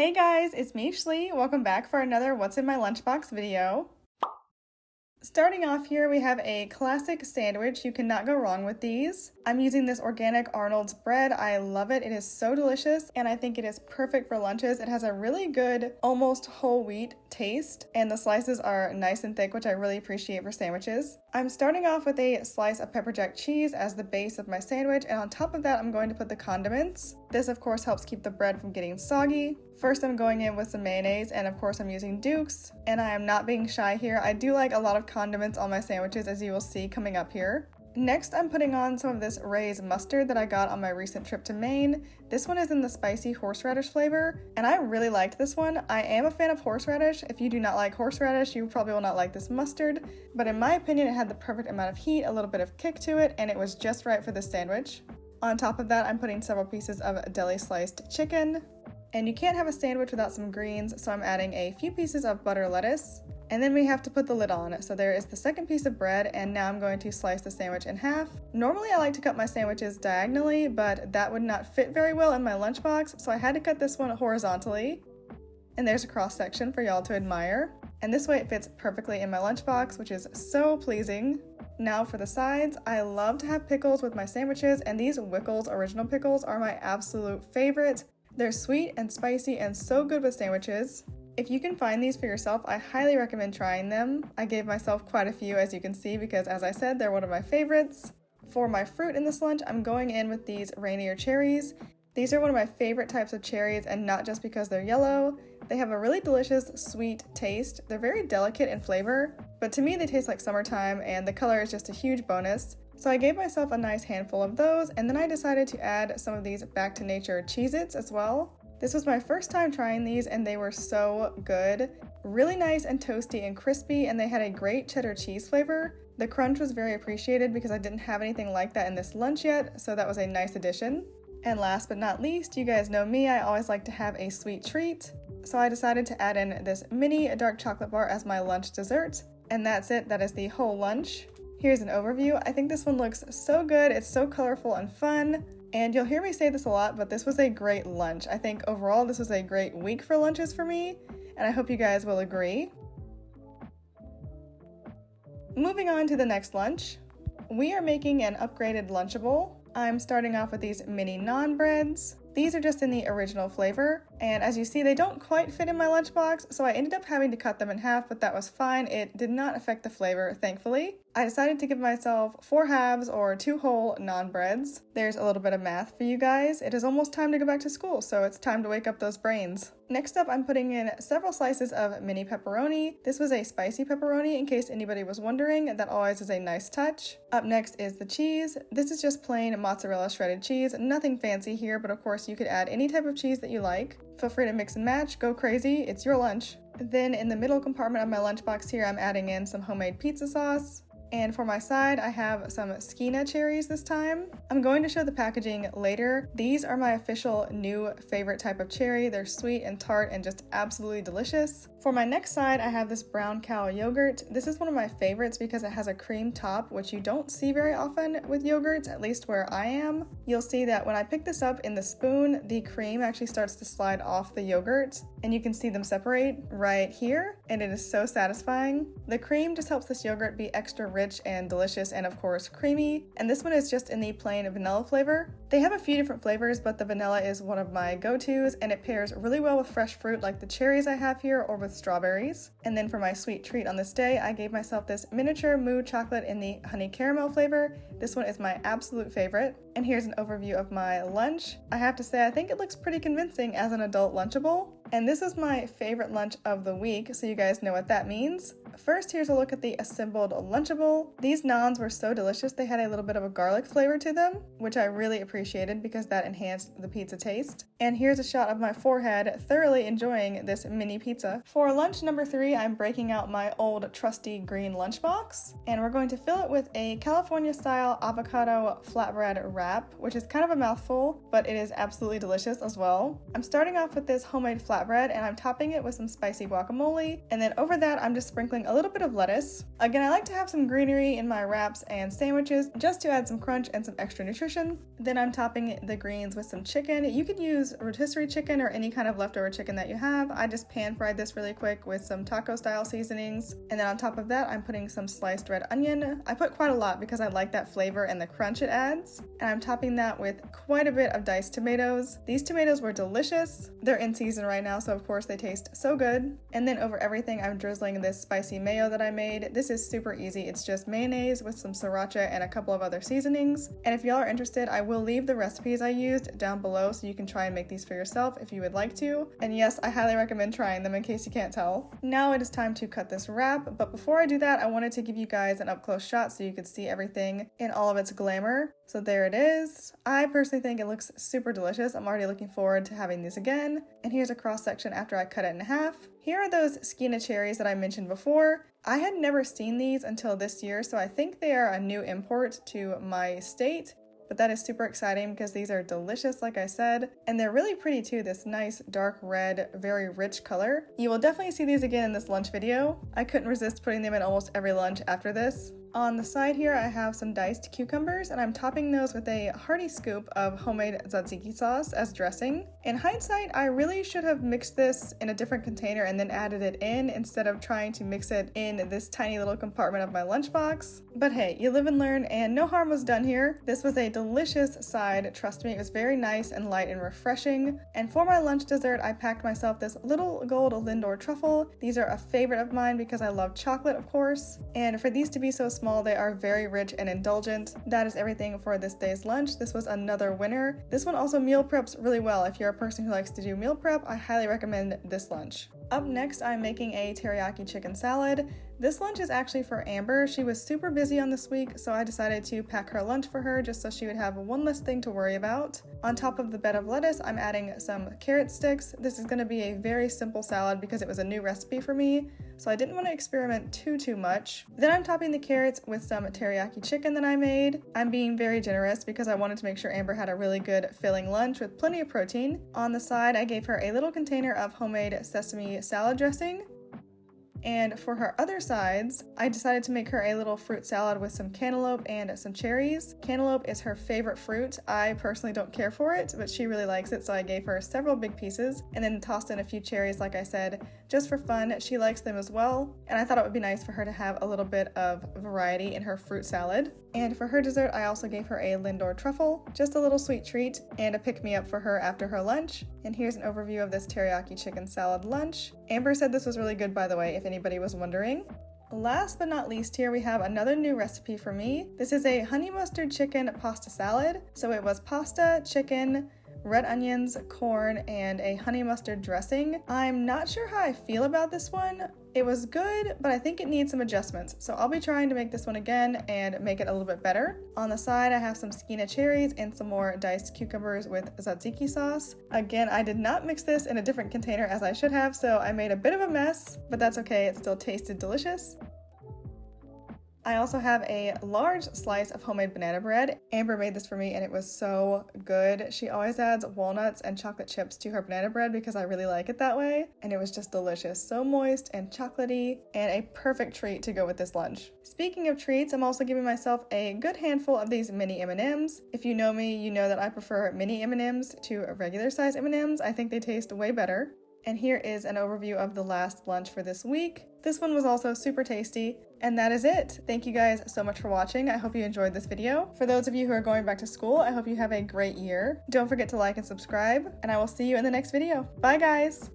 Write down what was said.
Hey guys, it's me, Schlee. Welcome back for another What's in My Lunchbox video. Starting off here, we have a classic sandwich. You cannot go wrong with these. I'm using this organic Arnold's bread. I love it. It is so delicious, and I think it is perfect for lunches. It has a really good, almost whole wheat taste, and the slices are nice and thick, which I really appreciate for sandwiches. I'm starting off with a slice of pepper jack cheese as the base of my sandwich, and on top of that, I'm going to put the condiments. This, of course, helps keep the bread from getting soggy. First, I'm going in with some mayonnaise, and of course, I'm using Duke's, and I am not being shy here. I do like a lot of condiments on my sandwiches, as you will see coming up here. Next, I'm putting on some of this Ray's mustard that I got on my recent trip to Maine. This one is in the spicy horseradish flavor, and I really liked this one. I am a fan of horseradish. If you do not like horseradish, you probably will not like this mustard, but in my opinion, it had the perfect amount of heat, a little bit of kick to it, and it was just right for this sandwich. On top of that, I'm putting several pieces of deli sliced chicken. And you can't have a sandwich without some greens, so I'm adding a few pieces of butter lettuce. And then we have to put the lid on. So there is the second piece of bread, and now I'm going to slice the sandwich in half. Normally I like to cut my sandwiches diagonally, but that would not fit very well in my lunchbox, so I had to cut this one horizontally. And there's a cross section for y'all to admire. And this way it fits perfectly in my lunchbox, which is so pleasing. Now for the sides, I love to have pickles with my sandwiches, and these Wickles original pickles are my absolute favorite. They're sweet and spicy and so good with sandwiches. If you can find these for yourself, I highly recommend trying them. I gave myself quite a few, as you can see, because as I said, they're one of my favorites. For my fruit in this lunch, I'm going in with these Rainier cherries. These are one of my favorite types of cherries, and not just because they're yellow. They have a really delicious, sweet taste. They're very delicate in flavor, but to me they taste like summertime, and the color is just a huge bonus. So I gave myself a nice handful of those, and then I decided to add some of these Back to Nature Cheez-Its as well. This was my first time trying these, and they were so good. Really nice and toasty and crispy, and they had a great cheddar cheese flavor. The crunch was very appreciated because I didn't have anything like that in this lunch yet, so that was a nice addition. And last but not least, you guys know me, I always like to have a sweet treat. So I decided to add in this mini dark chocolate bar as my lunch dessert. And that's it, that is the whole lunch. Here's an overview. I think this one looks so good. It's so colorful and fun. And you'll hear me say this a lot, but this was a great lunch. I think overall this was a great week for lunches for me, and I hope you guys will agree. Moving on to the next lunch. We are making an upgraded Lunchable. I'm starting off with these mini naan breads. These are just in the original flavor, and as you see, they don't quite fit in my lunchbox, so I ended up having to cut them in half, but that was fine. It did not affect the flavor, thankfully. I decided to give myself 4 halves or 2 whole naan breads. There's a little bit of math for you guys. It is almost time to go back to school, so it's time to wake up those brains. Next up, I'm putting in several slices of mini pepperoni. This was a spicy pepperoni, in case anybody was wondering. That always is a nice touch. Up next is the cheese. This is just plain mozzarella shredded cheese. Nothing fancy here, but of course you could add any type of cheese that you like. Feel free to mix and match, go crazy, it's your lunch. Then in the middle compartment of my lunchbox here, I'm adding in some homemade pizza sauce. And for my side, I have some Schlee cherries this time. I'm going to show the packaging later. These are my official new favorite type of cherry. They're sweet and tart and just absolutely delicious. For my next side, I have this brown cow yogurt. This is one of my favorites because it has a cream top, which you don't see very often with yogurts, at least where I am. You'll see that when I pick this up in the spoon, the cream actually starts to slide off the yogurt, and you can see them separate right here, and it is so satisfying. The cream just helps this yogurt be extra rich and delicious, and of course creamy, and this one is just in the plain vanilla flavor. They have a few different flavors, but the vanilla is one of my go-tos, and it pairs really well with fresh fruit like the cherries I have here or with strawberries. And then for my sweet treat on this day, I gave myself this miniature moo chocolate in the honey caramel flavor. This one is my absolute favorite. And here's an overview of my lunch. I have to say, I think it looks pretty convincing as an adult Lunchable. And this is my favorite lunch of the week, so you guys know what that means. First, here's a look at the assembled Lunchable. These naans were so delicious. They had a little bit of a garlic flavor to them, which I really appreciated because that enhanced the pizza taste. And here's a shot of my forehead thoroughly enjoying this mini pizza. For lunch number 3, I'm breaking out my old trusty green lunchbox, and we're going to fill it with a California-style avocado flatbread wrap, which is kind of a mouthful, but it is absolutely delicious as well. I'm starting off with this homemade flatbread flatbread, and I'm topping it with some spicy guacamole, and then over that I'm just sprinkling a little bit of lettuce. Again, I like to have some greenery in my wraps and sandwiches just to add some crunch and some extra nutrition. Then I'm topping the greens with some chicken. You could use rotisserie chicken or any kind of leftover chicken that you have. I just pan fried this really quick with some taco style seasonings, and then on top of that I'm putting some sliced red onion. I put quite a lot because I like that flavor and the crunch it adds, and I'm topping that with quite a bit of diced tomatoes. These tomatoes were delicious. They're in season right now, so of course they taste so good. And then over everything I'm drizzling this spicy mayo that I made. This is super easy. It's just mayonnaise with some sriracha and a couple of other seasonings. And if y'all are interested, I will leave the recipes I used down below so you can try and make these for yourself if you would like to. And yes, I highly recommend trying them in case you can't tell. Now it is time to cut this wrap, but before I do that, I wanted to give you guys an up close shot so you could see everything in all of its glamour. So there it is. I personally think it looks super delicious. I'm already looking forward to having these again. And here's a cross section after I cut it in half. Here are those Schlee cherries that I mentioned before. I had never seen these until this year, so I think they are a new import to my state. But that is super exciting because these are delicious, like I said, and they're really pretty too, this nice dark red, very rich color. You will definitely see these again in this lunch video. I couldn't resist putting them in almost every lunch after this. On the side here, I have some diced cucumbers, and I'm topping those with a hearty scoop of homemade tzatziki sauce as dressing. In hindsight, I really should have mixed this in a different container and then added it in instead of trying to mix it in this tiny little compartment of my lunchbox. But hey, you live and learn, and no harm was done here. This was a delicious side, trust me, it was very nice and light and refreshing. And for my lunch dessert, I packed myself this little gold Lindor truffle. These are a favorite of mine because I love chocolate, of course. And for these to be so small, they are very rich and indulgent. That is everything for this day's lunch. This was another winner. This one also meal preps really well. If you're a person who likes to do meal prep, I highly recommend this lunch. Up next, I'm making a teriyaki chicken salad. This lunch is actually for Amber. She was super busy on this week, so I decided to pack her lunch for her just so she would have one less thing to worry about. On top of the bed of lettuce, I'm adding some carrot sticks. This is going to be a very simple salad because it was a new recipe for me, so I didn't want to experiment too much. Then I'm topping the carrots with some teriyaki chicken that I made. I'm being very generous because I wanted to make sure Amber had a really good filling lunch with plenty of protein. On the side, I gave her a little container of homemade sesame salad dressing. And for her other sides, I decided to make her a little fruit salad with some cantaloupe and some cherries. Cantaloupe is her favorite fruit. I personally don't care for it, but she really likes it, so I gave her several big pieces and then tossed in a few cherries, like I said, just for fun. She likes them as well, and I thought it would be nice for her to have a little bit of variety in her fruit salad. And for her dessert, I also gave her a Lindor truffle, just a little sweet treat and a pick-me-up for her after her lunch. And here's an overview of this teriyaki chicken salad lunch. Amber said this was really good, by the way, if anybody was wondering. Last but not least, here we have another new recipe for me. This is a honey mustard chicken pasta salad. So it was pasta, chicken, red onions, corn, and a honey mustard dressing. I'm not sure how I feel about this one. It was good, but I think it needs some adjustments, so I'll be trying to make this one again and make it a little bit better. On the side, I have some Schlee cherries and some more diced cucumbers with tzatziki sauce. Again, I did not mix this in a different container as I should have, so I made a bit of a mess, but that's okay, it still tasted delicious. I also have a large slice of homemade banana bread. Amber made this for me and it was so good. She always adds walnuts and chocolate chips to her banana bread because I really like it that way. And it was just delicious. So moist and chocolatey and a perfect treat to go with this lunch. Speaking of treats, I'm also giving myself a good handful of these mini M&Ms. If you know me, you know that I prefer mini M&Ms to regular size M&Ms. I think they taste way better. And here is an overview of the last lunch for this week. This one was also super tasty. And that is it. Thank you guys so much for watching. I hope you enjoyed this video. For those of you who are going back to school, I hope you have a great year. Don't forget to like and subscribe, and I will see you in the next video. Bye guys!